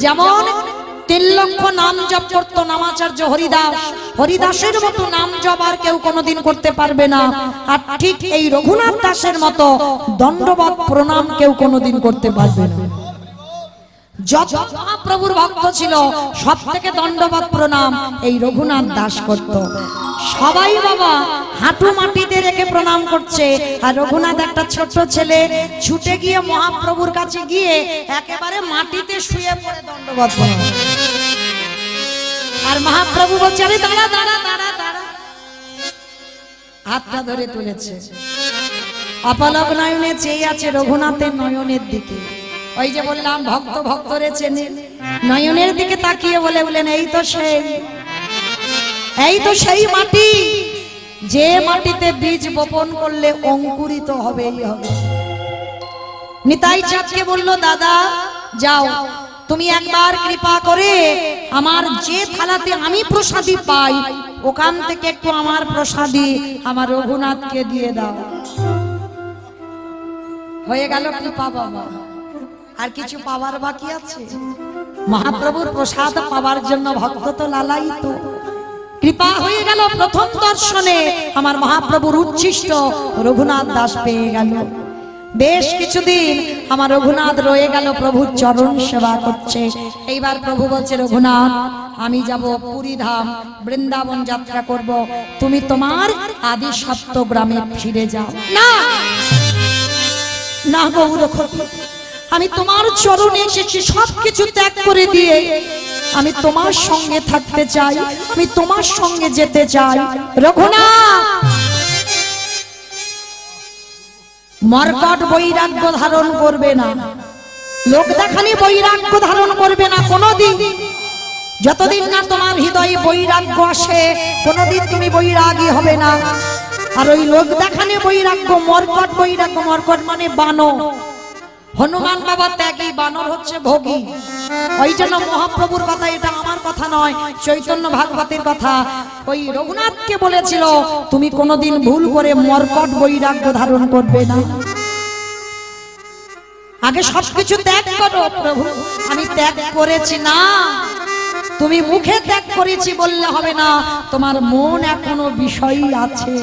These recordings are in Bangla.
যেমন 3 লক্ষ নাম জপ করতো নামাচার্য হরিদাস, হরিদাসের মতো নাম জপ আর কেউ কোনোদিন করতে পারবে না। আর ঠিক এই রঘুনাথ দাসের মতো দণ্ডবত প্রণাম কেউ কোনোদিন করতে পারবে না। যত মহাপ্রভুর ভক্ত ছিল সব থেকে দণ্ডবত প্রণাম এই রঘুনাথ দাস করত। সবাই বাবা হাঁটু মাটিতে রেখে প্রণাম করছে, আর রঘুনাথ একটা ছোট ছেলে ছুটে গিয়ে মহাপ্রভুর কাছে গিয়ে একেবারে মাটিতে শুয়ে পড়ে দণ্ডবত প্রণাম। আর মহাপ্রভু বলছে আরে দাঁড়া দাঁড়া দাঁড়া দাঁড়া, হাতটা ধরে তুলেছে। অপলক নয়নে চেয়ে আছে রঘুনাথের নয়নের দিকে। ওই যে বললাম ভক্ত ভক্তরে চেনে, নয়নের দিকে তাকিয়ে বলেন এই তো সেই মাটি, যে মাটিতে বীজ বপন করলে অঙ্কুরিত হবেই হবে। নিতাই চাঁদকে বলল দাদা যাও, তুমি একবার কৃপা করে আমার যে থালাতে আমি প্রসাদী পাই ওখান থেকে একটু আমার প্রসাদী আমার রঘুনাথকে দিয়ে দাও। হয়ে গেল কৃপা বাবা। আর কিছু পাওয়ার বাকি আছে? মহাপ্রভুর প্রসাদ পাওয়ার জন্য ভক্ত তো লালায়িত। কৃপা হয়ে গেল, প্রথম দর্শনে আমার মহাপ্রভুর উচ্ছিষ্ট রঘুনাথ দাস পেয়ে গেল। বেশ কিছুদিন আমার রঘুনাথ রয়ে গেল প্রভুর চরণ সেবা করছে। এইবার প্রভু বলছে রঘুনাথ আমি যাব পুরী ধাম, বৃন্দাবন যাত্রা করব, তুমি তোমার আদি সপ্ত গ্রামে ফিরে যাও। না না গৌর, আমি তোমার চরণে এসেছি সবকিছু ত্যাগ করে দিয়ে আমি তোমার সঙ্গে থাকতে চাই, আমি তোমার সঙ্গে যেতে চাই। রঘুনাথ মর্কট বৈরাগ্য ধারণ করবে না, লোক দেখানি বৈরাগ্য ধারণ করবে না কোনোদিন। যতদিন না তোমার হৃদয়ে বৈরাগ্য আসে কোনোদিন তুমি বৈরাগী হবে না। আর ওই লোক দেখানি বৈরাগ্য মর্কট বৈরাগ্য, মর্কট মানে বানর। হনুমান বাবা ত্যাগী, বানর হচ্ছে ভোগী। ওই জন্য মহাপ্রভুর কথা, এটা আমার কথা নয়, চৈতন্য ভাগবতের কথা। ওই রঘুনাথকে বলেছিল তুমি কোনোদিন ভুল করে মর্কট বৈরাগ্য ধারণ করবে না, আগে সবকিছু ত্যাগ করো। প্রভু আমি ত্যাগ করেছি না, তুমি মুখে ত্যাগ করেছি বললে হবে না, তোমার মন এখনো বিষয় আছে।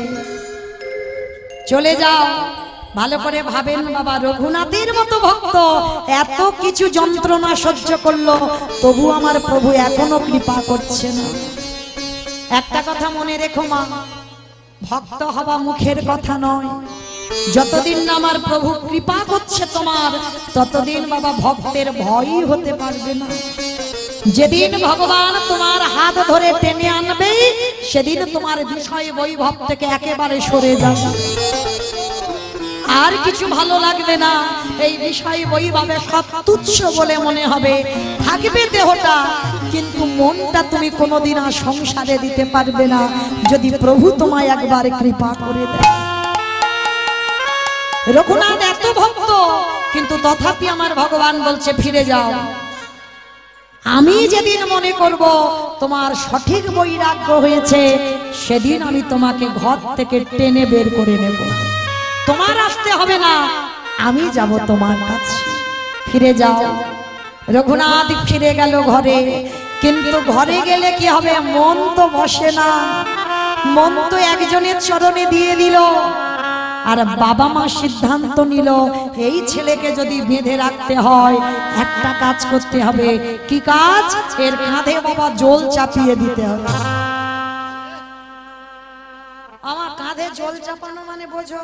চলে যাও। ভালো করে ভাবেন বাবা, রঘুনাথের মতো ভক্ত এত কিছু যন্ত্রণা সহ্য করলো, তবু আমার প্রভু এখনো কৃপা করছে না। একটা কথা মনে রেখো মা, ভক্ত হওয়া মুখের কথা নয়। যতদিন না আমার প্রভু কৃপা করছে তোমার, ততদিন বাবা ভক্তের ভয়ই হতে পারবে না। যেদিন ভগবান তোমার হাত ধরে টেনে আনবে সেদিন তোমার বিষয় বৈভব থেকে একেবারে সরে যাবে, আর কিছু ভালো লাগবে না। এই বিষয় বৈভবে সব তুচ্ছ বলে মনে হবে। থাকবে দেহটা, কিন্তু মনটা তুমি কোনোদিন আর সংসারে দিতে পারবে না যদি প্রভু তোমায় একবার কৃপা করে দেয়। রঘুনাথ এত ভক্ত, কিন্তু তথাপি আমার ভগবান বলছে ফিরে যাও। আমি যেদিন মনে করব তোমার সঠিক বৈরাগ্য হয়েছে সেদিন আমি তোমাকে ঘর থেকে টেনে বের করে নেব। তোমার আসতে হবে না, আমি যাব তোমার কাছে। ফিরে যাও। রঘুনাথ ফিরে গেল ঘরে, কিন্তু ঘরে গেলে কি হবে? মন তো বসে না, মন তো একজনের চরণে দিয়ে দিল। আর বাবা মা সিদ্ধান্ত নিল এই ছেলেকে যদি বেঁধে রাখতে হয় একটা কাজ করতে হবে। কি কাজ? এর কাঁধে বাবা জল চাপিয়ে দিতে হবে। আমার কাঁধে জল চাপানো মানে বোঝো,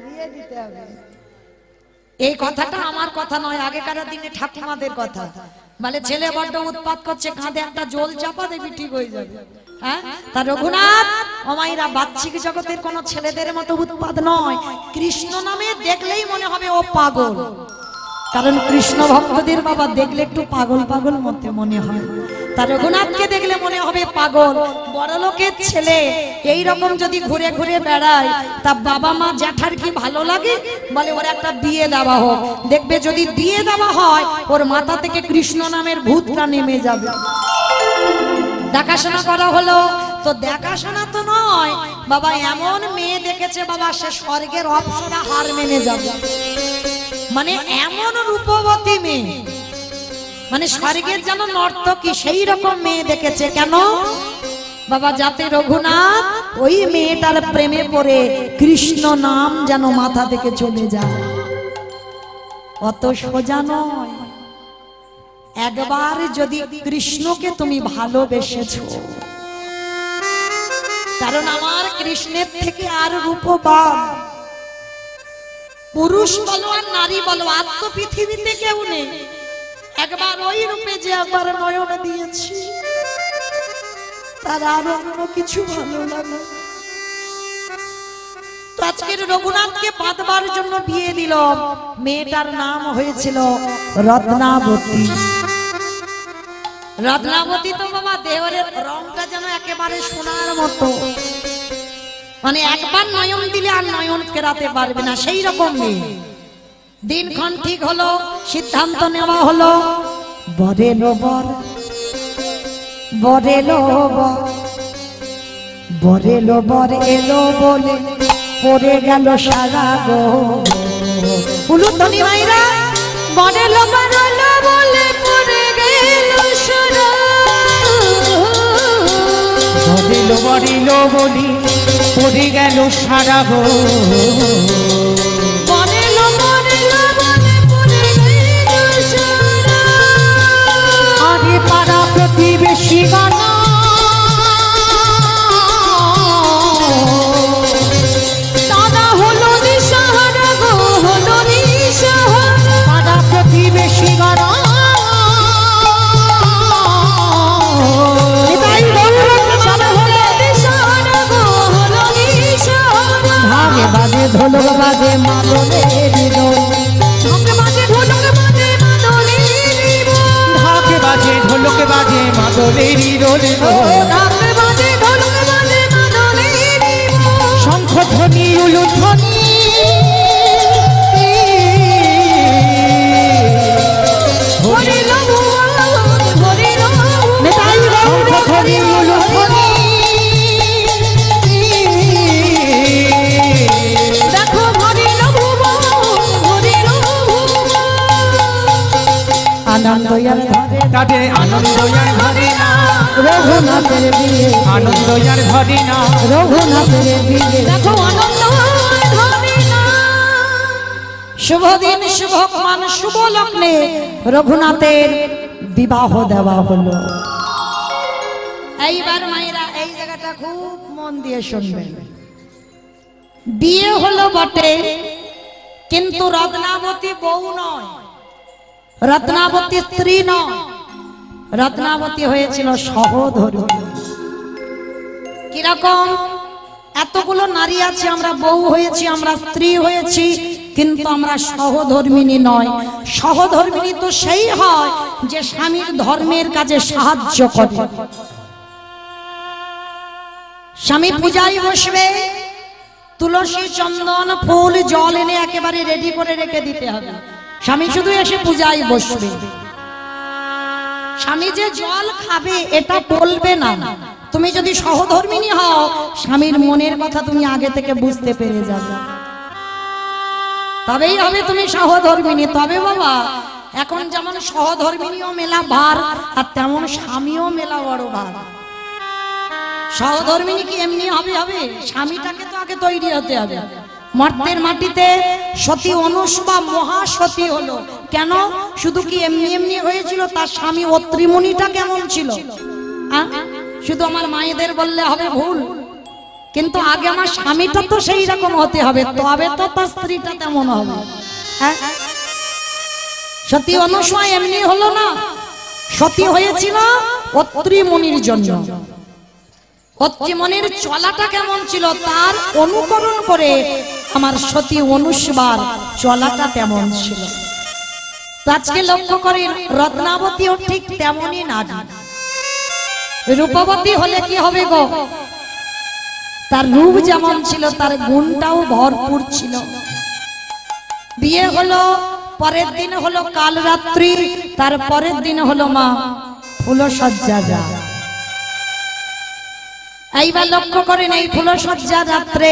বিয়ে দিতে হবে। এই কথাটা আমার কথা নয়, আগেকার দিনে ঠাকুমাদের কথা। বলে ছেলে বড্ড উৎপাত করছে, কাঁধে একটা জল চাপা, দেখবি ঠিক হয়ে যাবে। হ্যাঁ, তা রঘুনাথ অমাইরা বাহ্যিক জগতের কোন ছেলেদের মতো উৎপাত নয়। কৃষ্ণ নামে দেখলেই মনে হবে ও পাগল, কারণ কৃষ্ণ ভক্তদের বাবা দেখলে একটু পাগল পাগল মধ্যে মনে হয়। তা রঘুনাথকে দেখলে মনে হবে পাগল। বড় লোকের ছেলে এই রকম যদি ঘুরে ঘুরে বেড়ায়, তা বাবা মা জ্যাঠার কি ভালো লাগে? বলে ওর একটা বিয়ে দেওয়া হোক। দেখবে যদি বিয়ে দেওয়া হয় ওর মাথা থেকে কৃষ্ণ নামের ভূতটা নেমে যাবে। দেখাশোনা করা হলো তো, দেখাশোনা তো নয় বাবা, এমন মেয়ে দেখেছে বাবা সে স্বর্গের অপ্সরা হার মেনে যাবে। মানে এমন রূপবতী মেয়ে, মানে স্বর্গের যেন নর্তকী সেই রকম মেয়ে দেখেছে। কেন বাবা? যাতে রঘুনাথ ওই মেয়েটার প্রেমে পড়ে কৃষ্ণ নাম যেন মাথা থেকে চলে যায়। অত সোজা নয়। একবার যদি কৃষ্ণকে তুমি ভালোবেসেছো, কারণ আমার কৃষ্ণের থেকে আর রূপবান, পুরুষ বলো আর নারী বলো, আর তো পৃথিবীতে কেউ নেই। একবার ওই রূপে যে একবার নয়ন দিয়েছি, তার আর অন্য কিছু ভালো লাগে। তো আজকের রঘুনাথকে বাঁধবার জন্য বিয়ে দিল। মেয়েটার নাম হয়েছিল রত্নাবতী। রত্নাবতী তো বাবা দেওরের রংটা যেন একেবারে সোনার মতো, মানে একবার নয়ন দিলে আর নয়ন ফেরাতে পারবে না, সেই রকম মেয়ে। দিনক্ষণ ঠিক হলো, সিদ্ধান্ত নেওয়া হলো, বরেলো বর, বরেলো বর, বরেলো বর এলো বলে পড়ে গেল সারা গো। উলুধ্বনি মাইরা, বরেলো বর এলো বলে পড়ে গেল সারা, বরেলো বর এলো বলে পড়ে গেল সারা গো। বরেলো বর এলো বলে পড়ে গেল সারা। আরে পাড়া প্রতিবেশী গানা দাদা হলো দিশাহারা গো, হলো দিশাহারা। পাড়া প্রতিবেশী গানা ভাগে বাজে ঢোলক বাজে মাদলের দোল, ভাগে বাজে ঢোলক বাজে মাদলের দোল, ঢাকে বাজে ঢোলক বাজে মাদলের দোল, ভাগে বাজে ঢোলক বাজে মাদলের দোল। শঙ্খ ধ্বনি উলুধ্বনি হরিল হরিল নেতাই শঙ্খ ধ্বনি উলুধ্বনি দেখো হরিল হরিল আনন্দয়ার ঘরে তাদের আনন্দ আর ঘরে না, রঘুনাথের বিয়ে, আনন্দ আর ঘরে না, রঘুনাথের বিয়ে দেখো আনন্দ ঘরে না। শুভ দিন শুভক্ষণ শুভ লগ্নে রঘুনাথের বিবাহ দেওয়া হলো। এইবার মায়েরা এই জায়গাটা খুব মন দিয়ে শুনবেন। বিয়ে হলো বটে, কিন্তু রত্নাবতী বউ নয়, রত্নাবতী স্ত্রী নয়, রত্নাবতী হয়েছিল সহধর্মিণী। কিরকম? এতগুলো নারী আছে, আমরা বউ হয়েছি, আমরা স্ত্রী হয়েছি, কিন্তু আমরা সহধর্মিণী নয়। সহধর্মিণী তো সেই হয় যে স্বামীর ধর্মের কাজে সাহায্য করে। স্বামী পূজায় বসবে, তুলসী চন্দন ফুল জল এনে একেবারে রেডি করে রেখে দিতে হবে। স্বামী শুধু এসে পূজায় বসবে, স্বামী যে জল খাবে এটা বলবে না। তুমি যদি সহধর্মিণী হও, স্বামীর মনের কথা তুমি আগে থেকে বুঝতে পেরে যাবে, তবেই হবে তুমি সহধর্মিণী। তবে বাবা এখন যেমন সহধর্মিণীও মেলা ভার, আর তেমন স্বামীও মেলা বড় ভার। সহধর্মিণী কি এমনি হবে? হবে স্বামীটাকে তো আগে তৈরি হতে হবে। মর্তের মাটিতে সতী অনুসুবা মহাসতী হলো কেন? শুধু কি এমনি এমনি হয়েছিল? তার স্বামী অত্রিমুনিটা কেমন ছিল? শুধু আমার মায়েদের বললে হবে ভুল, কিন্তু আগে আমার স্বামীটা তো সেই রকম হতে হবে, তবে তো তার স্ত্রীটা তেমন হবে। সতী অনুসুয়া এমনি হলো না, সতী হয়েছিল অত্রিমুনির জন্য। অত্রিমুনির চলাটা কেমন ছিল তার অনুকরণ করে আমার সতী অনুসুবার চলাটা তেমন ছিল। আজকে লক্ষ্য করেন রত্নাবতীও ঠিক তেমনই নারী। রূপবতী হলে কি হবে গো? তার রূপ যেমন ছিল তার গুণটাও ভরপুর ছিল। বিয়ে হলো, পরের দিন হলো কাল রাত্রি, তার পরের দিন হলো মা ফুলসজ্জা যা। এইবার লক্ষ্য করেন এই ফুলসজ্জা রাত্রে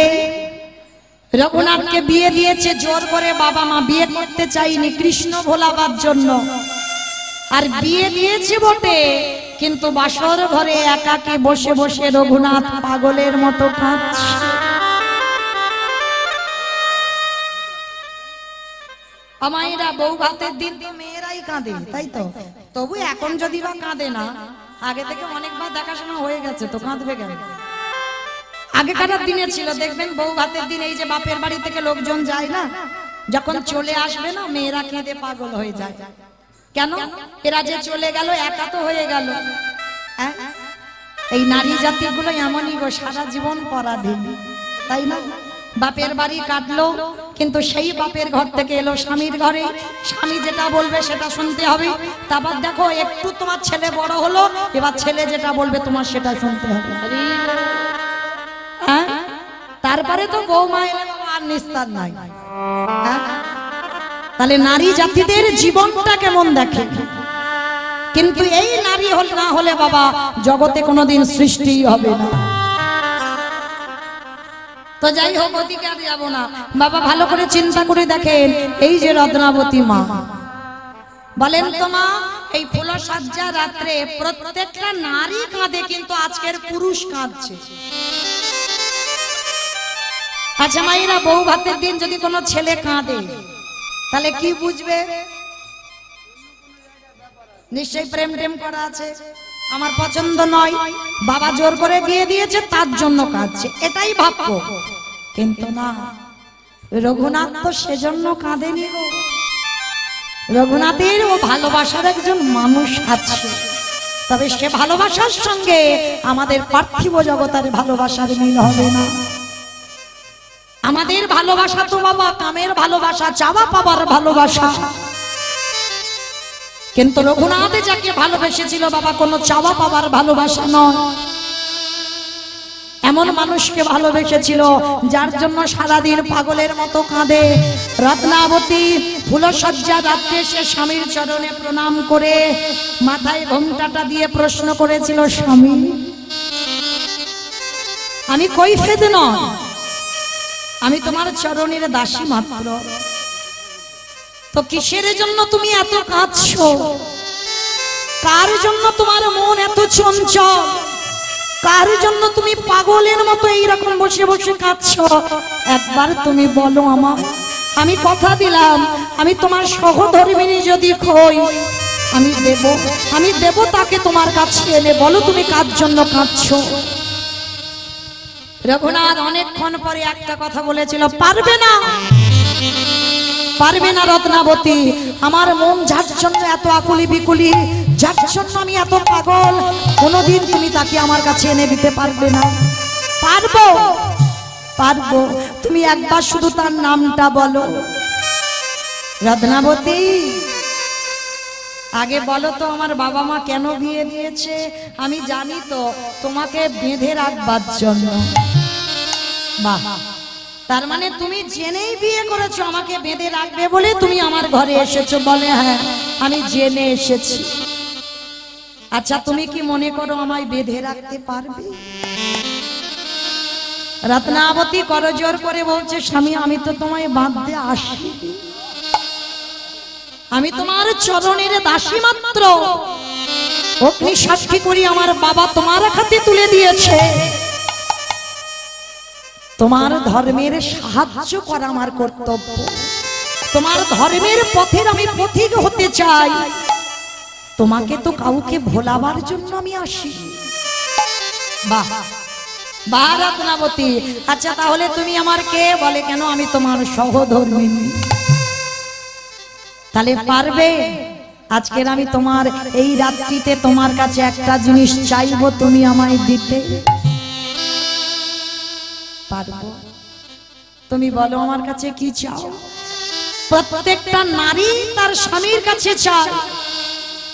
রঘুনাথকে বিয়ে দিয়েছে জোর করে বাবা মা, বিয়ে করতে চাইনি, কৃষ্ণ ভোলাবার জন্য। আর বিয়ে দিয়েছি বটে, কিন্তু বাসর ঘরে একাকে বসে বসে রঘুনাথ পাগলের মতো কাঁদছে। আমায়রা বউ ভাতের দিন তো মেয়েরাই কাঁদে, তাই তো? তবু এখন যদি বা কাঁদে না, আগে থেকে অনেকবার দেখাশোনা হয়ে গেছে, তো কাঁদবে কেন? আগেকার দিনে ছিল, দেখবেন বউ ভাতের দিন এই যে বাপের বাড়ি থেকে লোকজন যায় না, যখন চলে আসবে না মেয়েরা কেঁদে পাগল হয়ে যায়। কেন? এরা যে চলে গেল, একা তো হয়ে গেল। এই নারী জাতিগুলো এমনই গো, সারা জীবন পরাধীন, তাই না? বাপের বাড়ি কাটলো, কিন্তু সেই বাপের ঘর থেকে এলো স্বামীর ঘরে, স্বামী যেটা বলবে সেটা শুনতে হবে। তারপর দেখো একটু তোমার ছেলে বড় হলো, এবার ছেলে যেটা বলবে তোমার সেটা শুনতে হবে। হ্যাঁ, তারপরে তো বৌমা এলে বাবা আর নিস্তার নাই। তাহলে নারী জাতিদের জীবনটা কেমন দেখে। কিন্তু এই নারী হল না হলে বাবা জগতে কোনোদিন সৃষ্টি হবে না। তো যাই হোক, ওদিকে আর যাবো না বাবা, ভালো করে চিন্তা করে দেখেন। এই যে রত্নাবতী মা, বলেন তো মা, এই ফুলসজ্জা রাত্রে প্রত্যেকটা নারী কাঁদে, কিন্তু আজকের পুরুষ কাঁদছে। আচ্ছা মায়েরা, বউ ভাতের দিন যদি কোনো ছেলে কাঁদে তাহলে কি বুঝবে? নিশ্চয়ই প্রেম টেম করা আছে, আমার পছন্দ নয়, বাবা জোর করে বিয়ে দিয়েছে তার জন্য কাঁদছে, এটাই ভাববো। কিন্তু না, রঘুনাথ তো সেজন্য কাঁদেনি গো। রঘুনাথের ও ভালোবাসার একজন মানুষ আছে, তবে সে ভালোবাসার সঙ্গে আমাদের পার্থিব জগতের ভালোবাসার মিল হবে না। আমাদের ভালোবাসা তো বাবা কামের ভালোবাসা, চাওয়া পাবার ভালোবাসা। কিন্তু রঘুনাথ যাকে ভালোবেসেছিল বাবা কোনো চাওয়া পাবার ভালোবাসা নয়, এমন মানুষকে ভালোবেসেছিল যার জন্য সারাদিন পাগলের মতো কাঁদে। রত্নাবতী ফুলসজ্জা রাত্রে সে স্বামীর চরণে প্রণাম করে মাথায় ঘোমটাটা দিয়ে প্রশ্ন করেছিল, স্বামী আমি কৈফিয়ত নয়, আমি তোমার চরণের দাসী মাত্র, তো কিসের জন্য তুমি এত কাঁদছো? কার জন্য তোমার মন এত চঞ্চল? কার জন্য তুমি পাগলের মতো এইরকম বসে বসে কাঁদছো? একবার তুমি বলো আমায়, আমি কথা দিলাম আমি তোমার সহধর্মিণী যদি হই আমি দেব তাকে তোমার কাছে এনে, বলো তুমি কার জন্য কাঁদছো? রঘুনাথ অনেকক্ষণ পরে একটা কথা বলেছিল, পারবে না, পারবে না রত্নাবতী, আমার মন যার জন্য এত আকুলি বিকুলি, যার জন্য আমি এত পাগল, কোনোদিন তুমি তাকে আমার কাছে এনে দিতে পারবে না। পারবো, পারবো, তুমি একবার শুধু তার নামটা বলো। রত্নাবতী আগে বলো তো আমার বাবা মা কেন বিয়ে দিয়েছে? আমি জানি তো, তোমাকে বেঁধে রাখবার জন্য। বাহ, তার মানে তুমি জেনেই বিয়ে করেছো, আমাকে বেঁধে রাখবে বলে তুমি আমার ঘরে এসেছো? বলে হ্যাঁ, আমি জেনে এসেছি। আচ্ছা তুমি কি মনে করো আমায় বেঁধে রাখতে পারবে? রত্নাবতী করজোর করে বলছে, স্বামী আমি তো তোমায় বাঁধতে আসি, আমি তোমার চরণের দাসী মাত্র। অগ্নি সাক্ষী করি আমার বাবা তোমার হাতে তুলে দিয়েছে, তোমার ধর্মের সাহায্য করা আমার কর্তব্য, তোমার ধর্মের পথের আমি পথিক হতে চাই, তোমাকে তো কাউকে ভোলাবার জন্য আমি আসি। বাহ বাহ রত্নাবতী, আচ্ছা তাহলে তুমি আমার কে? বলে কেন, আমি তোমার সহধর্মিণী। তাহলে পারবে? আজকের আমি তোমার এই রাত্রিতে তোমার কাছে একটা জিনিস চাইবো, তুমি আমায় দিতে পারবো? তুমি বলো আমার কাছে কি চাও? প্রত্যেকটা নারী তার স্বামীর কাছে চায়,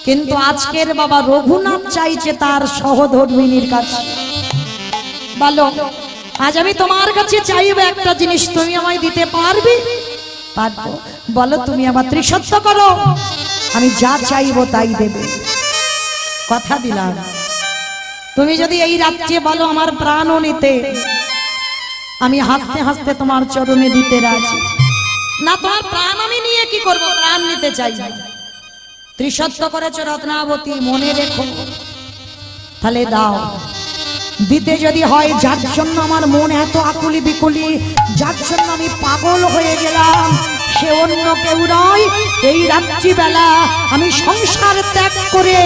কিন্তু আজকের বাবা রঘুনাথ চাইছে তার সহধর্মিণীর কাছে। বলো আজ আমি তোমার কাছে চাইবো একটা জিনিস, তুমি আমায় দিতে পারবে? পারবো। বলো তুমি আমার ত্রিসত্য করো, আমি যা চাইবো তাই দেবে। কথা দিলাম, তুমি যদি এই রাত্রে বলো আমার প্রাণও নিতে, আমি হাসতে হাসতে তোমার চরণে দিতে রাজি। না তোমার প্রাণ আমি নিয়ে কি করব? প্রাণ নিতে চাই, ত্রিসত্য করেছ রত্নাবতী, মনে রেখো। তাহলে দাও, দিতে যদি হয়, যার জন্য আমার মন এত আকুলি বিকুলি, যার জন্য আমি পাগল হয়ে গেলাম, সে অন্য কেউ নয়। এই রাত্রিবেলা আমি সংসার ত্যাগ করে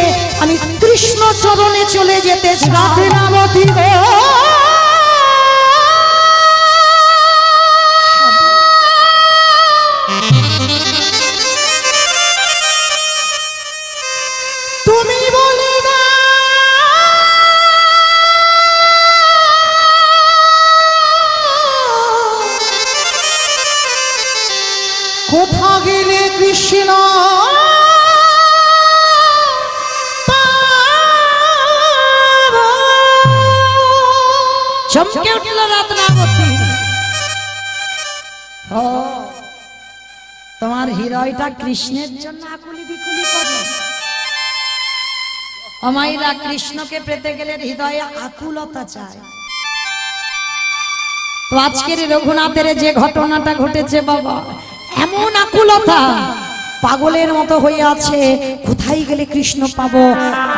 আমি কৃষ্ণ চরণে চলে যেতে চাই। রত্নাবতী গো, তুমি বলে না কোথা গেলে কৃষ্ণ চমকে উঠল রত্নাবতী। ও, তোমার হৃদয়টা কৃষ্ণের জন্য আকুলি বিকুলি করে। অমাইরা কৃষ্ণকে পেতে গেলে হৃদয়ে আকুলতা চায়। তো আজকের রঘুনাথের যে ঘটনাটা ঘটেছে বাবা, এমন আকুলতা, পাগলের মতো হয়ে আছে, কোথায় গেলে কৃষ্ণ পাবো।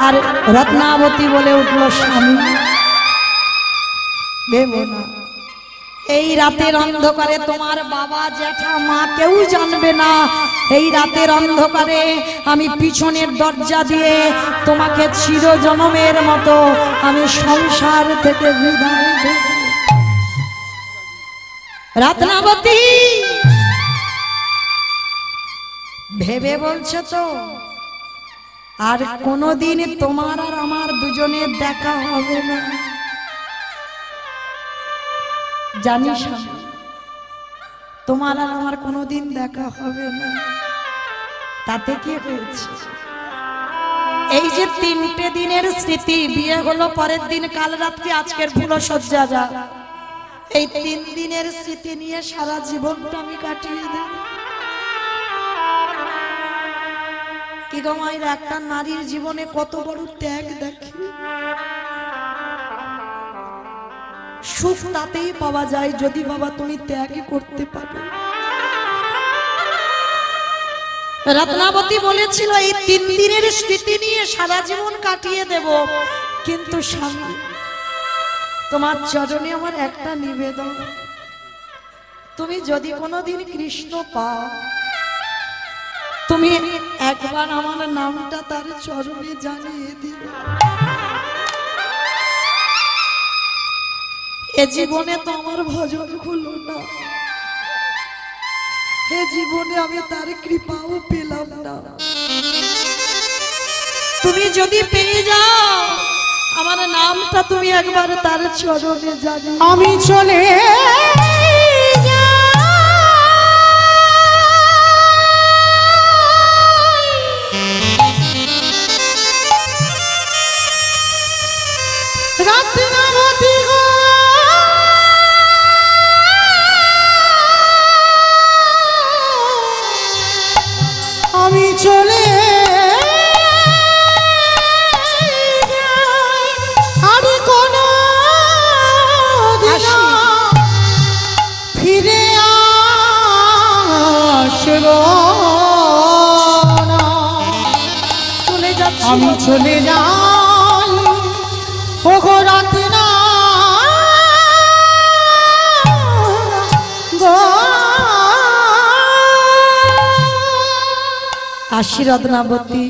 আর রত্নাবতী বলে উঠল, স্বামী দেবো না। এই রাতের অন্ধকারে তোমার বাবা জ্যাঠা মা কেউ জানবে না। এই রাতের অন্ধকারে আমি পিছনের দরজা দিয়ে তোমাকে চিরজনমের মতো আমি সংসার থেকে বিদায় দেব। রত্নাবতী ভেবে বলছো তো আর কোনোদিন তোমার আর আমার দুজনের দেখা হবে না? জানিস তোমার আর আমার কোনোদিন দেখা হবে না। তাতে কি হয়েছে? এই যে 3টে দিনের স্মৃতি, বিয়ে হলো পরের দিন, কাল রাত্রি, আজকের ফুলসজ্জা, যা এই 3 দিনের স্মৃতি নিয়ে সারা জীবনটা আমি কাটিয়ে দেব। কি গো মায়ের, একটা নারীর জীবনে কত বড় ত্যাগ দেখি। সুখ তাতেই পাওয়া যায় যদি বাবা তুমি ত্যাগই করতে পারো। রত্নাবতী বলেছিল এই 3 দিনের স্মৃতি নিয়ে সারা জীবন কাটিয়ে দেব, কিন্তু স্বামী তোমার চরণে আমার একটা নিবেদন, তুমি যদি কোনোদিন কৃষ্ণ পাও, তুমি একবার আমার নামটা তার চরণে জানিয়ে দিও। এ জীবনে তো আমার ভজন হলো না, এ জীবনে আমি তার কৃপাও পেলাম না। তুমি যদি পেয়ে যাও, আমার নামটা তুমি একবার তার চরণে জানিও। আমি চলে রত্নাবতী গো, আমি চলে যাই, আর কোনো দিন ফিরে আসব না। চলে যাচ্ছি, আমি চলে যাই ওগো রত্না গো। আসি রত্নাবতী,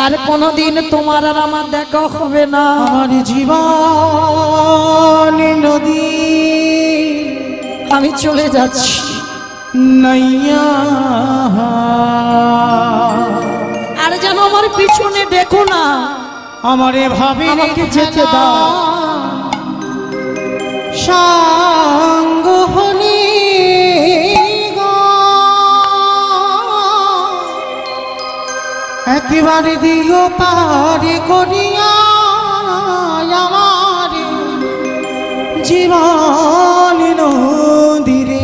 আর কোনোদিন তোমার আর আমার দেখা হবে না। আমার জীবন নদী আমি চলে যাচ্ছি, নাইয়া, আর যেন আমার পিছনে দেখো না। আমারে ভাবি আমাকে যেতে দাও। সঙ্গ হলি গো, একেবারে দিও পারে করিয়া আমার জীবন নদীরে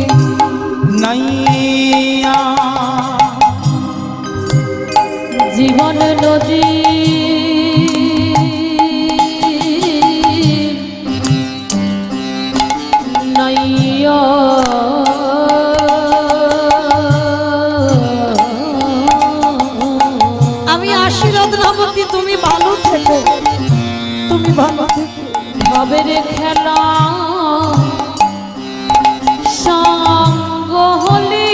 নাইয়া। জীবন নদী নাইয়া, আমি আশীর্বাদ রামতি, তুমি ভালো থেকো, তুমি ভালো থেকো। ভবের খেলা সঙ্গ হলে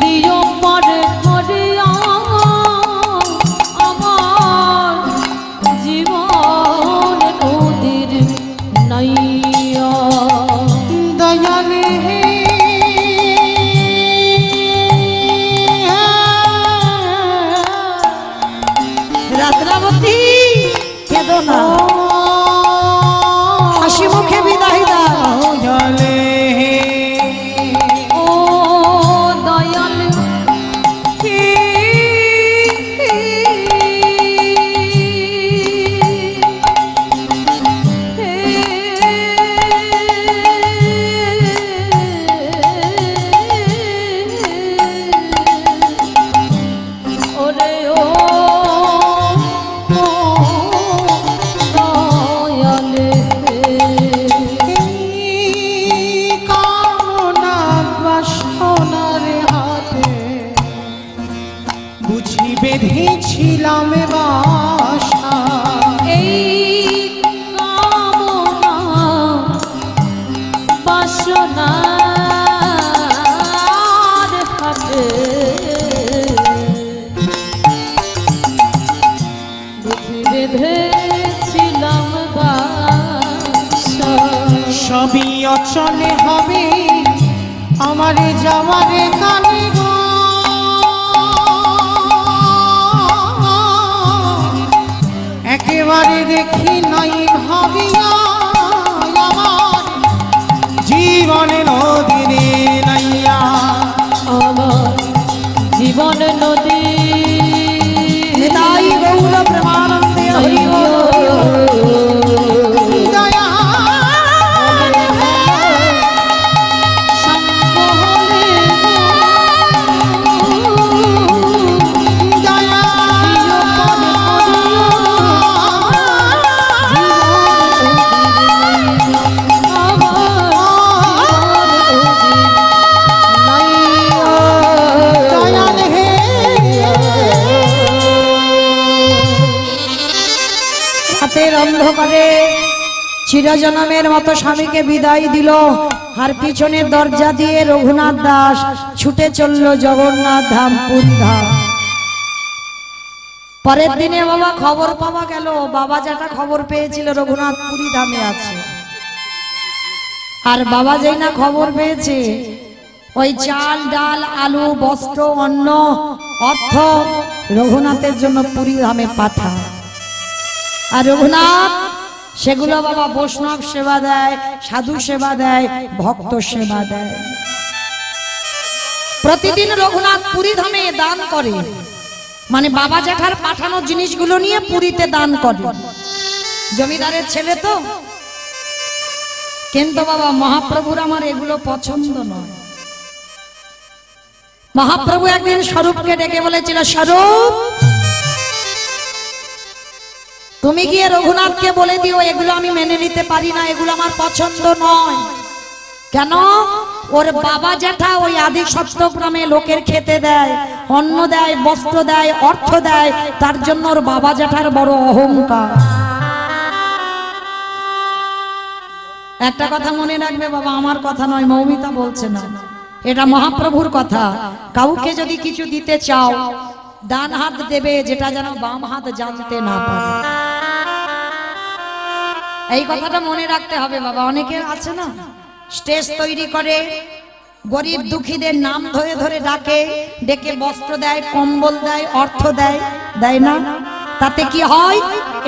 দিও পরে করে আমার জীবন নদীর নাইয়া। দয়ালে হে রাত্রাবতী কেঁদো না, হাসি মুখে বিদায় দাও। দয়ালে হে ও দয়াল হে ওরে ও দয়াল হে কামনা বাসনার হাতে বুঝি বেঁধেছিলাম বাসা। এই কামনা বাসনার হাতে বুঝি বেঁধেছিলাম বাসা। সবই অচলে হবে আমার যাওয়ারে কানে গো। একেবারে দেখি নাই ভাবিয়া আমার জীবনে নদীরে নাইয়া। আমার জীবন নদী নিতাই গৌর প্রেমানন্দে হরি বল। দয়া সঙ্গ হলে দয়া দয়াল হে রাতের অন্ধকারে চিরজনমের মতো স্বামীকে বিদায় দিল, আর পিছনের দরজা দিয়ে রঘুনাথ দাস ছুটে চলল জগন্নাথ ধাম, পুরী ধাম। পরের দিনে বাবা খবর পাওয়া গেল, বাবা যেটা খবর পেয়েছিল রঘুনাথ পুরী ধামে আছে। আর বাবা যেই না খবর পেয়েছে, ওই চাল ডাল আলু বস্ত্র অন্ন অর্থ রঘুনাথের জন্য পুরী ধামে পাঠায়। আর রঘুনাথ সেগুলো বাবা বৈষ্ণব সেবা দেয়, সাধু সেবা দেয়, ভক্ত সেবা দেয়। প্রতিদিন রঘুনাথ পুরী ধামে দান করে, মানে বাবা জ্যাঠার পাঠানো জিনিসগুলো নিয়ে পুরীতে দান করে। জমিদারের ছেলে তো, কিন্তু বাবা মহাপ্রভুর আমার এগুলো পছন্দ নয়। মহাপ্রভু একদিন স্বরূপকে ডেকে বলেছিল, স্বরূপ তুমি গিয়ে রঘুনাথকে বলে দিও এগুলো আমি মেনে নিতে পারি না, এগুলো আমার পছন্দ নয়। কেন? ওর বাবা জ্যাঠা ওই আদি সপ্তগ্রামে লোকের খেতে দেয়, অন্ন দেয়, বস্ত্র দেয়, অর্থ দেয়, তার জন্য ওর বাবা জ্যাঠার বড় অহংকার। একটা কথা মনে রাখবে বাবা, আমার কথা নয়, মৌমিতা বলছে না, এটা মহাপ্রভুর কথা। কাউকে যদি কিছু দিতে চাও ডান হাত দেবে, যেটা যেন বাম হাত জানতে না পারে। এই কথাটা মনে রাখতে হবে বাবা। অনেকে আছে না স্টেজ তৈরি করে, গরিব দুঃখীদের নাম ধরে ধরে ডাকে, ডেকে বস্ত্র দেয়, কম্বল দেয়, অর্থ দেয়, দেয় না? তাতে কি হয়?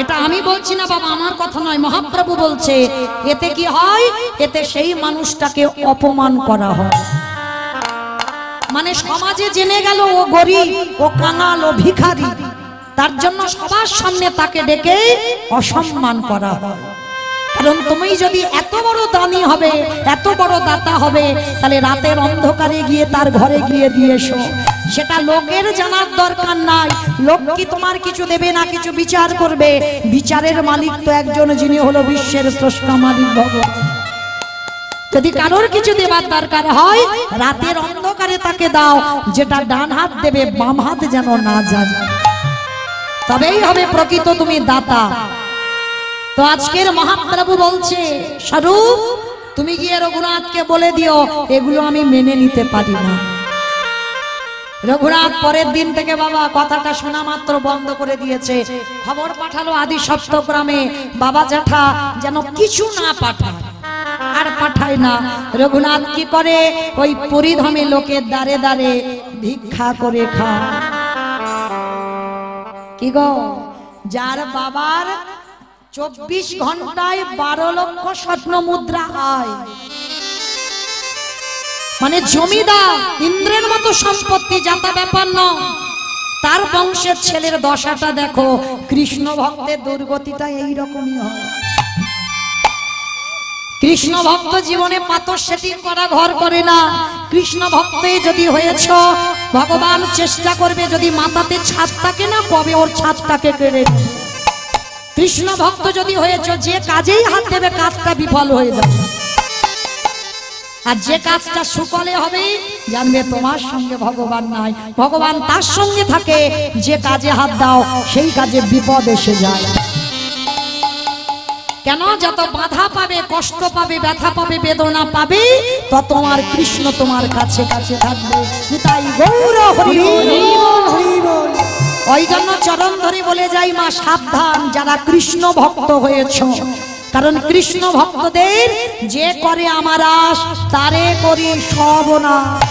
এটা আমি বলছি না বাবা, আমার কথা নয়, মহাপ্রভু বলছে। এতে কি হয়? এতে সেই মানুষটাকে অপমান করা হয়। মানে সমাজে জেনে গেল ও গরিব, ও কাঙাল, ও ভিখারি, তার জন্য সবার সামনে তাকে ডেকে অসম্মান করা হয়। কারণ তুমি যদি এত বড় দানী হবে, এত বড় দাতা হবে, তাহলে রাতের অন্ধকারে গিয়ে তার ঘরে গিয়ে দিয়ে এসো। সেটা লোকের জানার দরকার নাই। লোক কি তোমার কিছু দেবে না কিছু বিচার করবে? বিচারের মালিক তো একজন, যিনি হলো বিশ্বের স্রষ্টা মালিক ভগবান। যদি কারোর কিছু দেবার দরকার হয় রাতের অন্ধকারে তাকে দাও, যেটা ডান হাত দেবে বাম হাত যেন না জানে, তবেই হবে প্রকৃত তুমি দাতা। তো আজকের মহাপ্রভু বলছে স্বরূপ তুমি গিয়ে রঘুনাথকে বলে দিও এগুলো আমি মেনে নিতে পারি না। রঘুনাথ পরের দিন থেকে বাবা কথাটা শোনা মাত্র বন্ধ করে দিয়েছে। খবর পাঠালো আদি সপ্তগ্রামে বাবা জ্যাঠা যেন কিছু না পাঠায়, আর পাঠায় না। রঘুনাথ কি করে ওই পরিধামে লোকের দ্বারে দ্বারে ভিক্ষা করে খায়। কি গো, যার বাবার 24 ঘন্টায় 12 লক্ষ স্বর্ণ মুদ্রা হয়, মানে জমিদার ইন্দ্রের মতো সম্পত্তি, যাতা ব্যাপার নয়। তার বংশের ছেলের দশাটা দেখো, কৃষ্ণ ভক্তের দুর্গতিটা এইরকমই হয়। কৃষ্ণ ভক্ত জীবনে পাথর সেটি করা ঘর করে না। কৃষ্ণ ভক্তে যদি হয়েছ, ভগবান চেষ্টা করবে যদি মাথাতে ছাদ থাকে না কবে ওর ছাদটাকে কেড়ে। কৃষ্ণ ভক্ত যদি হয়েছ, যে কাজেই হাত দেবে কাজটা বিফল হয়ে যাবে, আর যে কাজটা সুফলে হবে জানবে তোমার সঙ্গে ভগবান নাই, ভগবান তার সঙ্গে থাকে। যে কাজে হাত দাও সেই কাজে বিপদ এসে যায়। কেন? যত বাধা পাবে, কষ্ট পাবে, ব্যথা পাবে, বেদনা পাবে, তত তোমার কৃষ্ণ তোমার কাছে কাছে থাকবে। তাই গৌর হরি বল। ওই জন্য চরণ ধরে বলে যাই মা সাবধান যারা কৃষ্ণ ভক্ত হয়েছ, কারণ কৃষ্ণ ভক্তদের যে করে আমার আশ তারে করি সর্বনাশ।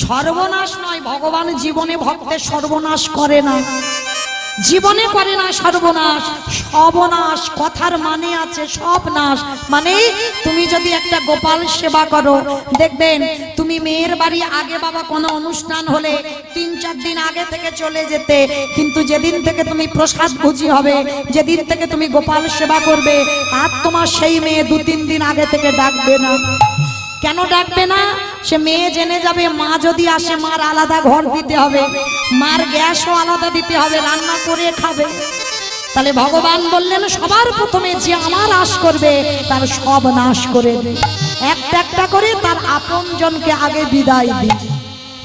সর্বনাশ নয়, ভগবান জীবনে ভক্তের সর্বনাশ করে না, জীবনে করে না সর্বনাশ। সর্বনাশ কথার মানে আছে সব নাশ, মানে তুমি যদি একটা গোপাল সেবা করো, দেখবেন তুমি মেয়ের বাড়ি আগে বাবা কোনো অনুষ্ঠান হলে 3-4 দিন আগে থেকে চলে যেতে, কিন্তু যেদিন থেকে তুমি প্রসাদ ভুজি হবে, যেদিন থেকে তুমি গোপাল সেবা করবে, আর তোমার সেই মেয়ে 2-3 দিন আগে থেকে ডাকবে না। কেন ডাকবে না? সে মেয়ে জেনে যাবে মা যদি আসে মার আলাদা ঘর দিতে হবে, মার গ্যাসও আলাদা দিতে হবে, রান্না করে খাবে। তাহলে ভগবান বললেন সবার প্রথমে যে আমার আশ করবে তার সব নাশ করে দে, একটা একটা করে তার আপনজনকে আগে বিদায় দি।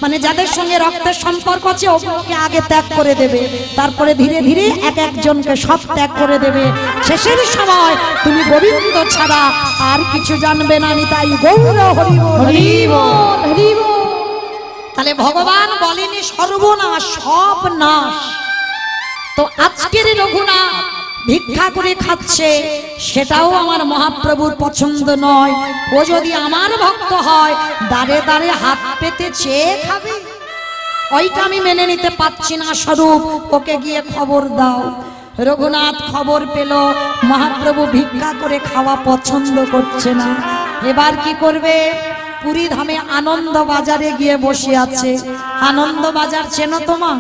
মানে যাদের সঙ্গে রক্তের সম্পর্ক আছে ওগুলোকে আগে ত্যাগ করে দেবে, তারপরে ধীরে ধীরে এক একজনকে সব ত্যাগ করে দেবে। শেষের সময় তুমি গোবিন্দ ছাড়া আর কিছু জানবে না। তাই গৌর হরি বল, হরি বল। তাহলে ভগবান বলেনি সর্বনাশ, সব নাশ। তো আজকের রঘুনাথ ভিক্ষা করে খাচ্ছে, সেটাও আমার মহাপ্রভুর পছন্দ নয়। ও যদি আমার ভক্ত হয় দাঁড়ে দাঁড়ে হাত পেতে চেয়ে খাবে, ওইটা আমি মেনে নিতে পারছি না। স্বরূপ ওকে গিয়ে খবর দাও। রঘুনাথ খবর পেল মহাপ্রভু ভিক্ষা করে খাওয়া পছন্দ করছে না। এবার কি করবে? পুরী ধামে আনন্দ বাজারে গিয়ে বসে আছে। আনন্দ বাজার চেনো তোমার?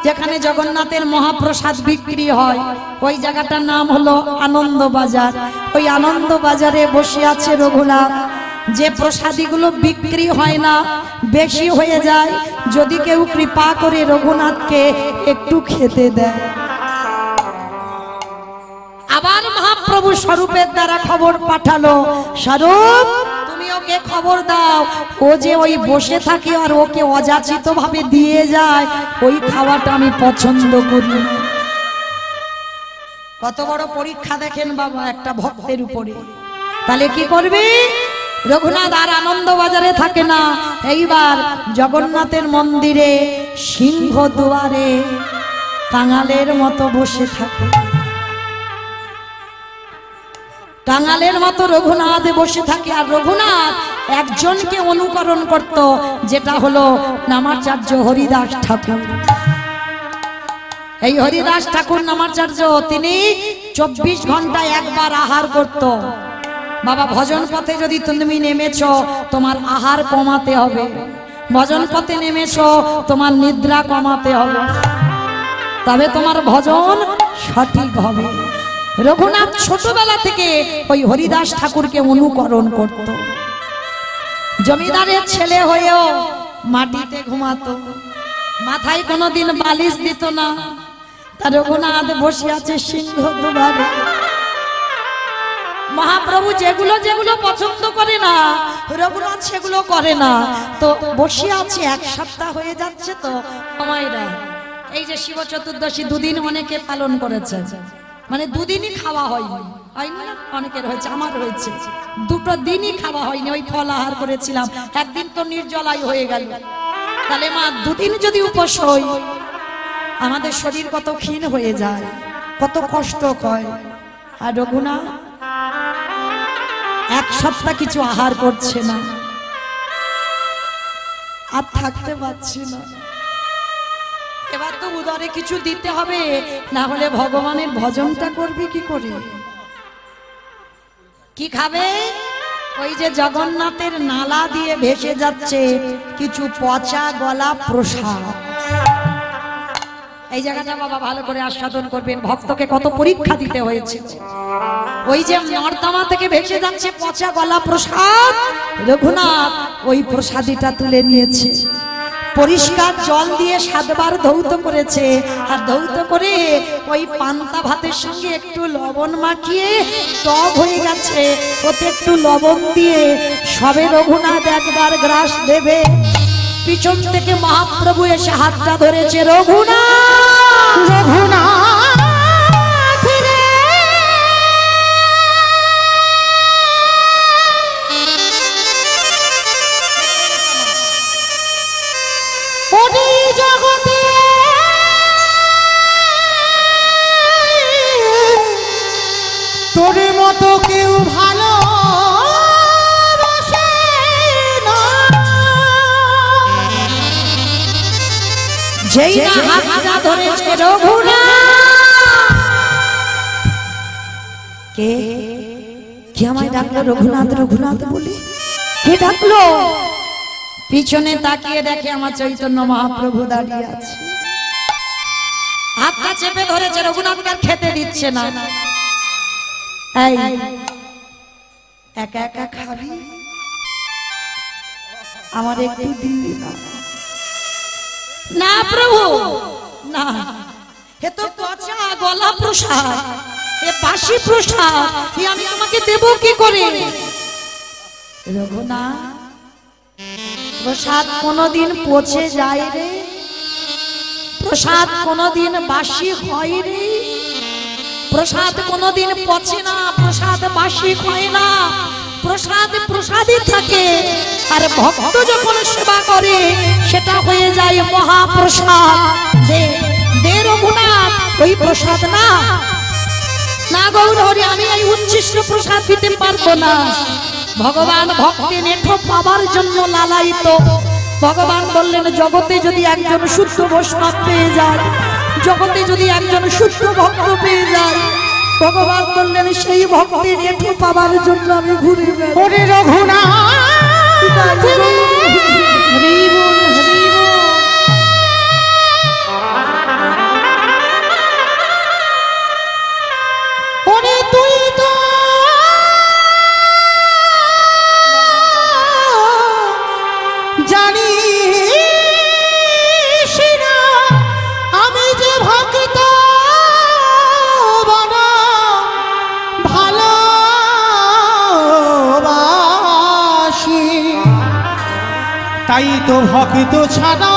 যেখানে জগন্নাথের মহাপ্রসাদ বিক্রি হয়, ওই জায়গাটার নাম হলো আনন্দ বাজার। ওই আনন্দ বাজারে বসে আছে রঘুনাথ। যে প্রসাদীগুলো বিক্রি হয় না, বেশি হয়ে যায়, যদি কেউ কৃপা করে রঘুনাথকে একটু খেতে দেয়। আবার মহাপ্রভু স্বরূপের দ্বারা খবর পাঠালো, স্বরূপ তুমি ওকে খবর দাও, ও যে ওই বসে থাকে আর ওকে অযাচিত ভাবে দিয়ে যায়, ওই খাওয়াটা আমি পছন্দ করি না। কত বড় পরীক্ষা দেখেন বাবা একটা ভক্তের উপরে। তাহলে কি করবে? রঘুনাথ আর আনন্দ বাজারে থাকে না, এইবার জগন্নাথের মন্দিরে সিংহ দুয়ারে কাঙালের মতো বসে থাকে। কাঙালের মতো রঘুনাথ বসে থাকে। আর রঘুনাথ একজনকে অনুকরণ করত, যেটা হলো নামাচার্য হরিদাস ঠাকুর। এই হরিদাস ঠাকুর নামাচার্য তিনি 24 ঘন্টায় একবার আহার করত। বাবা ভজন পথে যদি তুমি নেমেছ তোমার আহার কমাতে হবে, ভজন পথে নেমেছ তোমার নিদ্রা কমাতে হবে, তবে তোমার ভজন সঠিক হবে। রঘুনাথ ছোটবেলা থেকে ওই হরিদাস ঠাকুরকে অনুকরণ করত। জমিদারের ছেলে হয়েও মাটিতে ঘুমাতো, মাথায় কোনোদিন বালিশ দিত না। তা রঘুনাথ বসে আছে সিংহ দুয়ারে, মহাপ্রভু যেগুলো যেগুলো পছন্দ করে না রঘুনাথ সেগুলো করে না। তো বসে আছে, এক সপ্তাহ হয়ে যাচ্ছে তো সময়রা। এই যে শিব চতুর্দশী দুদিন অনেকে পালন করেছে, মানে দুদিনই খাওয়া হয়নি, হয়নি না? অনেকের হয়েছে, আমার হয়েছে, দুটো দিনই খাওয়া হয়নি, ওই ফল আহার করেছিলাম, একদিন তো নির্জলাই হয়ে গেল। তাহলে মা দুদিন যদি উপোস হই, আমাদের শরীর কত ক্ষীণ হয়ে যায়, কত কষ্ট হয়। আর রঘুনাথ এক সপ্তাহ কিছু আহার করছে না, আর থাকতে পারছি না। এবার তো উদরে কিছু দিতে হবে, না হলে ভগবানের ভজনটা করবি কি করে? কি খাবে? ওই যে জগন্নাথের নালা দিয়ে ভেসে যাচ্ছে কিছু পচা গলা প্রসাদ। এই জায়গাটা বাবা ভালো করে আস্বাদন করবেন, ভক্তকে কত পরীক্ষা দিতে হয়েছে। ওই যে নর্দমা থেকে ভেসে যাচ্ছে পচা গলা প্রসাদ, রঘুনাথ ওই প্রসাদীটা তুলে নিয়েছে, পরিষ্কার জল দিয়ে 7 বার ধৌত করেছে, আর ধৌত করে ওই পান্তা ভাতের সঙ্গে একটু লবণ মাখিয়ে টক হয়ে গেছে, ওতে একটু লবণ দিয়ে সবে রঘুনাথ একবার গ্রাস দেবে, পিছন থেকে মহাপ্রভু এসে হাতটা ধরেছে, রঘুনাথ রঘুনাথ রে, ওরে জগতে তোর মতো কেউ ভালো যেই না হাতটা ধরেছে রঘুনাথ। কে কে আমায় ডাকলো রঘুনাথ রঘুনাথ বলে? কে ডাকলো? পিছনে তাকিয়ে দেখে আমার চৈতন্য মহাপ্রভু দাঁড়িয়ে আছে, হাতটা চেপে ধরেছে, রঘুনাথকে আর খেতে দিচ্ছে না। এই একা একা খাবি, আমার একটু দিবি না? না প্রভু না, এ তো পচা গলা প্রসাদ, এ বাসি প্রসাদ, এ আমি তোমাকে দেব কি করে? রঘুনাথ প্রসাদ কোনদিন পচে যায় রে, প্রসাদ কোনদিন বাসি হয় রে, প্রসাদ কোনদিন পচে না, প্রসাদ বাসি হয় না, প্রসাদ প্রসাদই থাকে। আর ভক্ত যখন সেবা করে সেটা হয়ে যায় মহাপ্রসাদ। দে রঘুনাথ ওই প্রসাদ। না না গৌর হরি, আমি এই উচ্ছিষ্ট প্রসাদ দিতে পারবো না। ভগবান ভক্তি নেঠো পাবার জন্য লালায়িত। ভগবান বললেন জগতে যদি একজন শুদ্ধ বৈষ্ণব পেয়ে যায়, জগতে যদি একজন শুদ্ধ ভক্ত পেয়ে যায়, ভগবান বললেন সেই ভক্তি নেঠো পাবার জন্য আমি ঘুরে বেড়াই। রঘুনাথ হরি বল হরি বল। ওরে তুই তো জানিস না আমি যে ভক্ত বড় ভালোবাসি, তাই তো ভক্ত ছাড়া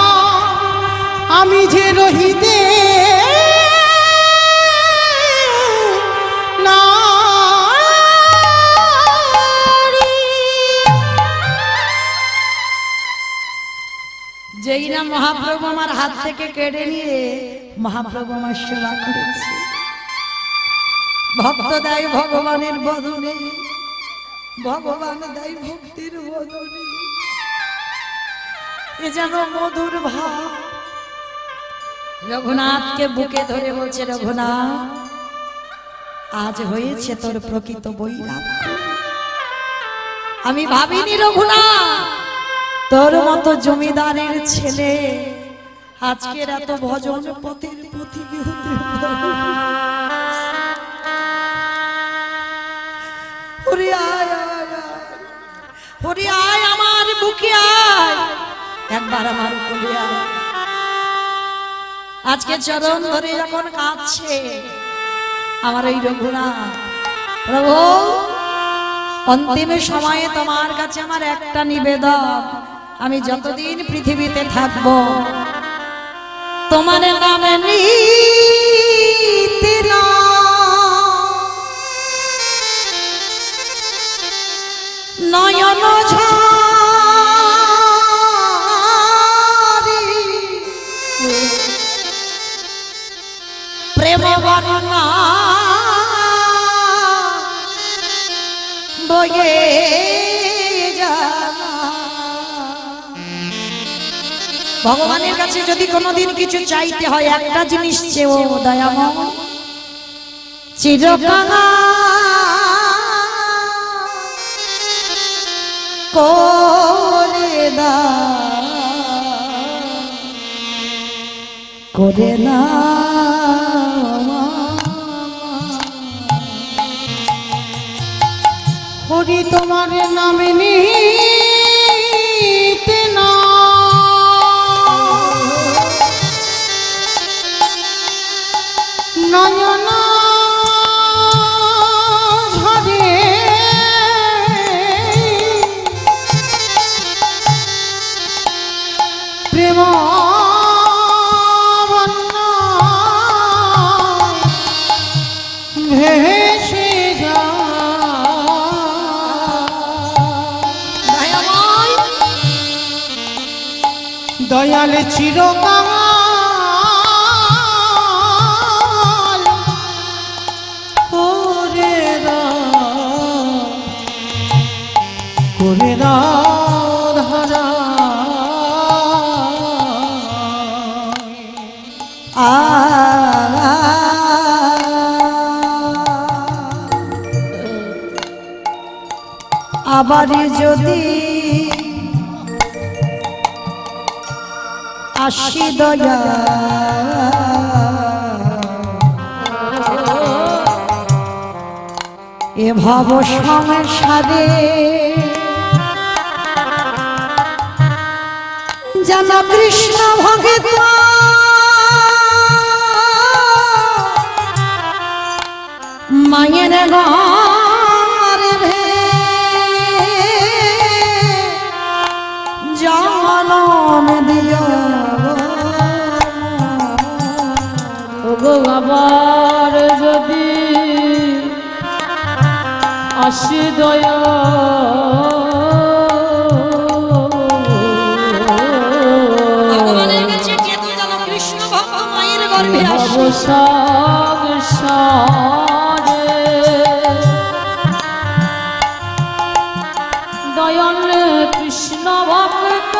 আমি যে রহিতে না। যেই না মহাপ্রভু আমার হাত থেকে কেড়ে নিয়ে মহাপ্রভু আমার সেবা করেছে। ভক্ত দেয় ভগবানের বদনে, ভগবান দেয় ভক্তির বদনে, এ যেন মধুর ভাব। রঘুনাথকে বুকে ধরে বলছে, রঘুনাথ আজ হয়েছে তোর প্রকৃত বৈরাগ্য। আমি ভাবিনি রঘুনাথ তোর মতো জমিদারের ছেলে আজকের এত ভজন পথের পথিকে হতে পারে। ওরে আয় আয় আয়, ওরে আয় আমার বুকে আয়, একবার আমার কোলে আয়। আজকে চরণ ধরে যখন কাঁদছে আমার এই রঘুনাথ, প্রভু অন্তিম সময়ে তোমার কাছে আমার একটা নিবেদন, আমি যতদিন পৃথিবীতে থাকব তোমার নামে নিতে না নয়ন ঝারি প্রেম বন্যা বয়ে যাওয়া। ভগবানের কাছে যদি কোনোদিন কিছু চাইতে হয় একটা জিনিস চেয়েও দয়াময় চিরকাল করে না হরি তোমার নামে নিতে না নয়ন ঝরে প্রেম ভেসে দয়াল চিরকাল করে ধারা আবার যদি আসি দয়া এ ভাব সংসারে যেন কৃষ্ণ ভগত মায়ের ঘরে ভে জনম দিও ওগো আবার যদি আসি দয়া ভগবানের কাছে যেহেতু যেন কৃষ্ণ ভক্ত মায়ের গর্ভে আসে দয়াল কৃষ্ণ ভক্ত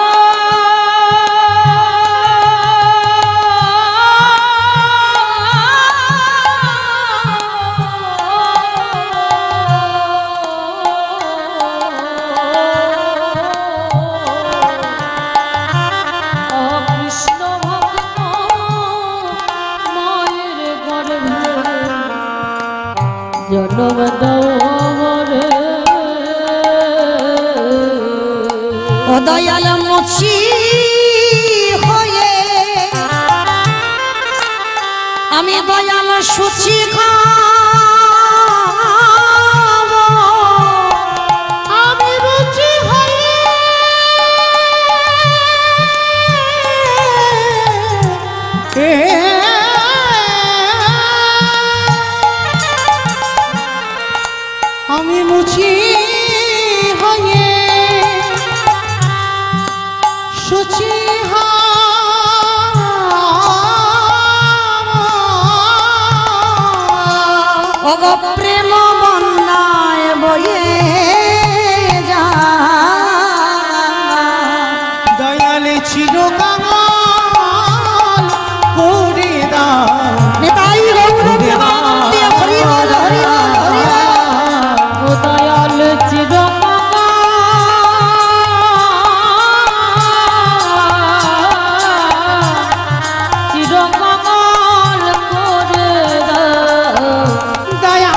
কৃষ্ণ ভক্ত মায়ের গর্ভে জন্ম দৌড়ে ও দয়াল মুচি হয়ে আমি দয়াল সুচি খাবো আমি রুচি হয়ে আমি মুছি হয়ে সুচি অগ প্রেম বন্যায় বয়ে যা দয়াল চিরকাল করে দাও নেতাই গৌর প্রেমানন্দে হরি বল হরি বল হরি বল। ও দয়াল চিরকাল করে দাও দয়া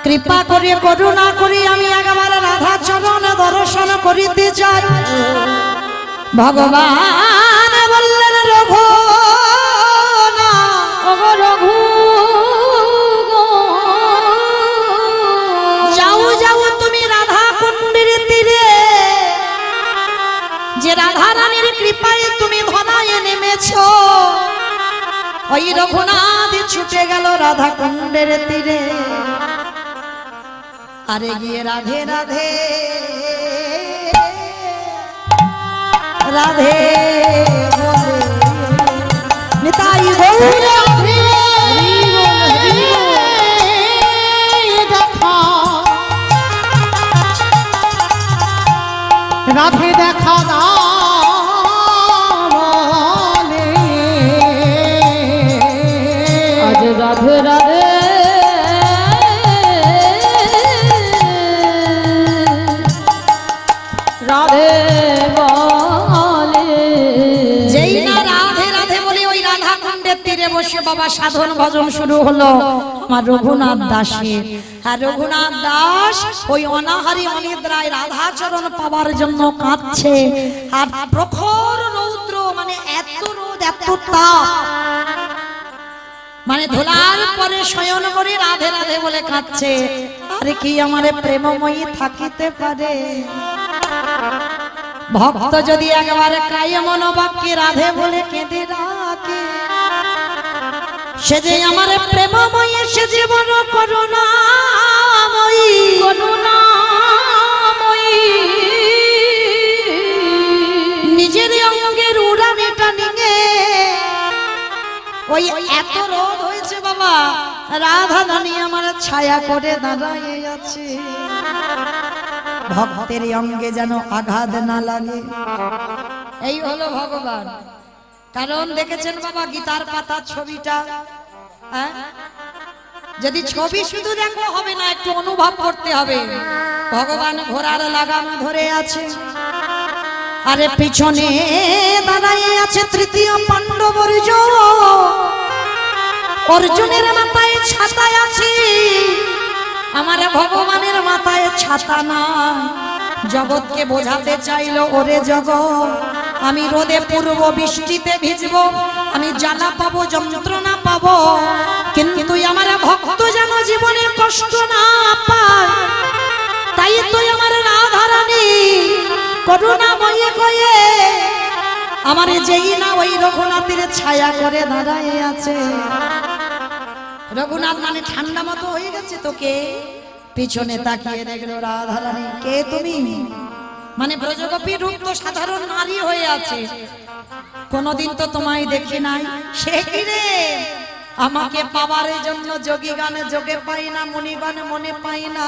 কৃপা করে করুণা করি আমি একবার রাধা চরণে দর্শন করিতে চাই। ভগবান বললেন রঘু না রঘু যাও যাও তুমি রাধা কুণ্ডের তীরে, যে রাধা রানীর কৃপায় তুমি ধরায় নেমেছ। ওই রঘুনাথ ছুটে গেল রাধা কুণ্ডের তীরে, আরে গিয়ে রাধে রাধে রাধে বলে নিতাই গৌর রাধে দেখা দালে আজ রাধে রাধে রাধে বলে। যেই না রাধে রাধে বলে ওই রাধা কুণ্ডের তীরে বসে বাবা সাধন ভজন শুরু হলো আমার রঘুনাথ দাসের। আর রঘুনাথ দাস ওই অনাহারী অনিদ্রায় রাধাচরণ পাওয়ার জন্য কাঁদছে। আর প্রখর রৌদ্র, মানে এত রোদ এত তাপ, মানে ধুলার পরে শয়ন করে রাধে রাধে বলে কাঁদছে। আরে কি আমারে প্রেমময়ী থাকিতে পারে? ভক্ত যদি একবারে কায়ে মনোবাক্যে রাধে বলে কেঁদে রাখে, সে যে আমার প্রেমময়ী, সে যে বড় করুণাময়ী। নিজের অঙ্গের উড়ানেটা নিয়ে ওই এত রোদ হয়েছে বাবা, রাধা রানী আমার ছায়া করে দাঁড়ায় আছে। ভক্তের অঙ্গে যেন আঘাত না লাগে, এই হলো ভগবান। কারণ দেখেছেন বাবা গীতার পাতার ছবিটা, হ্যাঁ? যদি ছবি শুধু দেখো হবে না, একটু অনুভব করতে হবে। ভগবান ঘোড়ার লাগাম ধরে আছে, আরে পিছনে দাঁড়ায় আছে তৃতীয় পাণ্ডব অর্জুন। অর্জুনের মাথায় ছাতা আছে, আমার ভগবানের মাথায় ছাতা না। জগৎকে বোঝাতে চাইলো ওরে জগৎ, আমি রোদে পূর্ব বৃষ্টিতে ভিজবো, আমি জ্বালা পাবো যন্ত্রণা পাবো, কিন্তু আমার ভক্ত যেন জীবনে কষ্ট না পায়। তাই তো আমার রাধা রানী করুণাময়ী হয়ে আমার যেই না ওই রঘুনাথের ছায়া করে দাঁড়ায় আছে। রঘুনাথ মানে ঠান্ডা মতো হয়ে গেছে। তোকে পিছনে তাকিয়ে দেখলো রাধা রানী, কে তুমি? মানে ব্রজগোপী রূপ তো সাধারণ নারী হয়ে আছে, কোনদিন তো তোমায় দেখি নাই। সে কি রে? আমাকে পাওয়ার জন্য যোগী গানে যোগে পাই না, মুনিগণ মনে পাই না,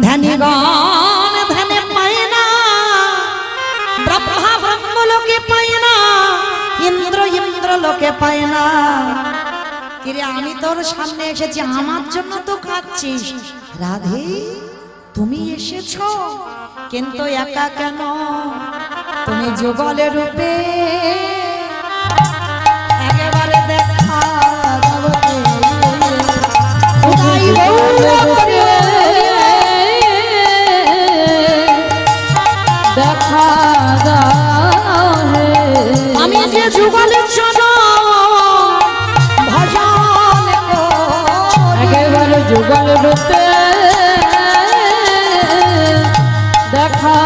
ধ্যানীগণ ধ্যানে পাই না, ব্রহ্মা ব্রহ্ম লোকে পাই না, ইন্দ্র ইন্দ্র লোকে পাই না। কিরে আমি তোর সামনে এসেছি, আমার জন্য তো কাঁদছিস। রাধে তুমি এসেছো, কিন্তু একা কেন? তুমি যুগলের রূপে একেবারে দেখা দাও রে। খোদাই গৌর করে দেখা দাও রে। আমি যে যুগলের জন্য ভজন একেবারে যুগল রূপে দেখা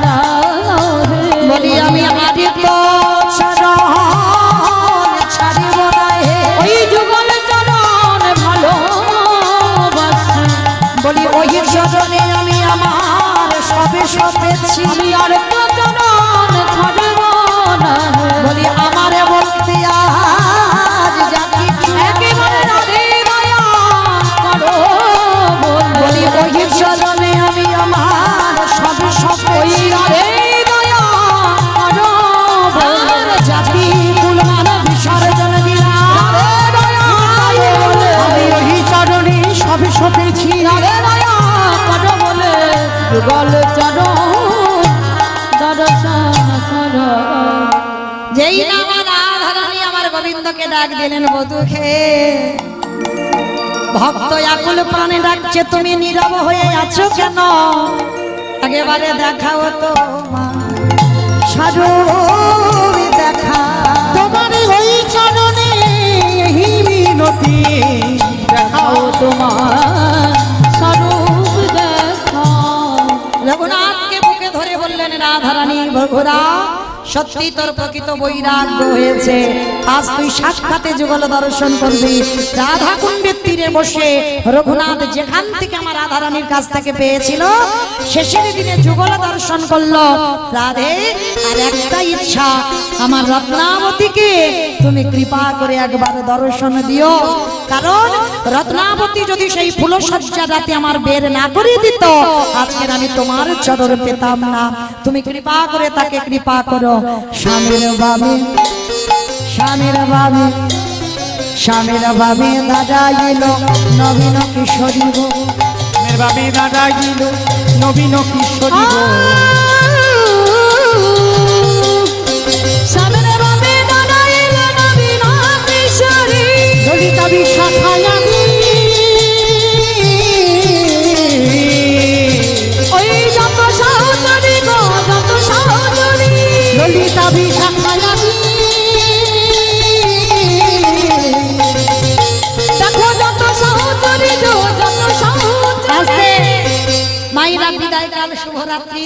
দাও রে। বলি আমি আদিত্য চরণ ছাড়িব না হে। ওই যুগল চরণ ভালোবাসি, বলি ওই চরণে আমি আমার সবে সবেছি। আমি আর তো চরণ ছাড়ব না হে। বলি আমারে বলতে আজ জাতি একেবারে রাধে দয়া করো বলি ওই চরণে আমি আমার সবে সবেছি। রাধে দয়া করো আর জাতি কুলমান বিসর্জন দিলাম। আমি ওই চরণে সবে সপেছি। রাধে দয়া করো বলে যুগল চরণ দর্শন করো। যেই না আমার রাধা রানী আমার গোবিন্দকে ডাক দিলেন বধূকে, ভক্ত আকুল প্রাণে ডাকছে, তুমি নীরব হয়ে আছো কেন? একেবারে দেখাও তো স্বরূপ দেখা, তোমার ওই চরণে এই মিনতি দেখাও তোমার স্বরূপ দেখা। রঘুনাথকে বুকে ধরে বললেন, রাধারানী বঘুরা, সত্যি তোর প্রকৃত বৈরাগ্য হয়েছে, আজ তুই সাক্ষাতে যুগল দর্শন করবি। রাধা কুণ্ডের তীরে বসে রঘুনাথ যেখান থেকে আমার রাধারানীর কাছ থেকে পেয়েছিল, শেষের দিনে যুগল দর্শন করলো। রাধে, আর একটা ইচ্ছা, আমার রত্নাবতীকে তুমি কৃপা করে একবার দর্শন দিও, কারণ রত্নাবতী যদি সেই ফুলসজ্জা রাতে আমার বের না করে দিত, আজকের আমি তোমার চরণ পেতাম না। তুমি কৃপা করে তাকে কৃপা করো। স্বামীর বামে, স্বামীর বামে, স্বামীর বামে দাদা এলো নবীন কিশোরী গো, মের বামে দাদা গিল নবীন কিশোরী গো। সামনে বামে দাদা এলো নবীন কিশোরী, ললিতা বিশাখায় আমি ওই যত সহচরী গো, যত সহচরী, ললিতা বিশাখায় আমি দেখো যত সহচরী গো, যত সহচরী। মায়েরা বিদায় কাল, শুভরাত্রি।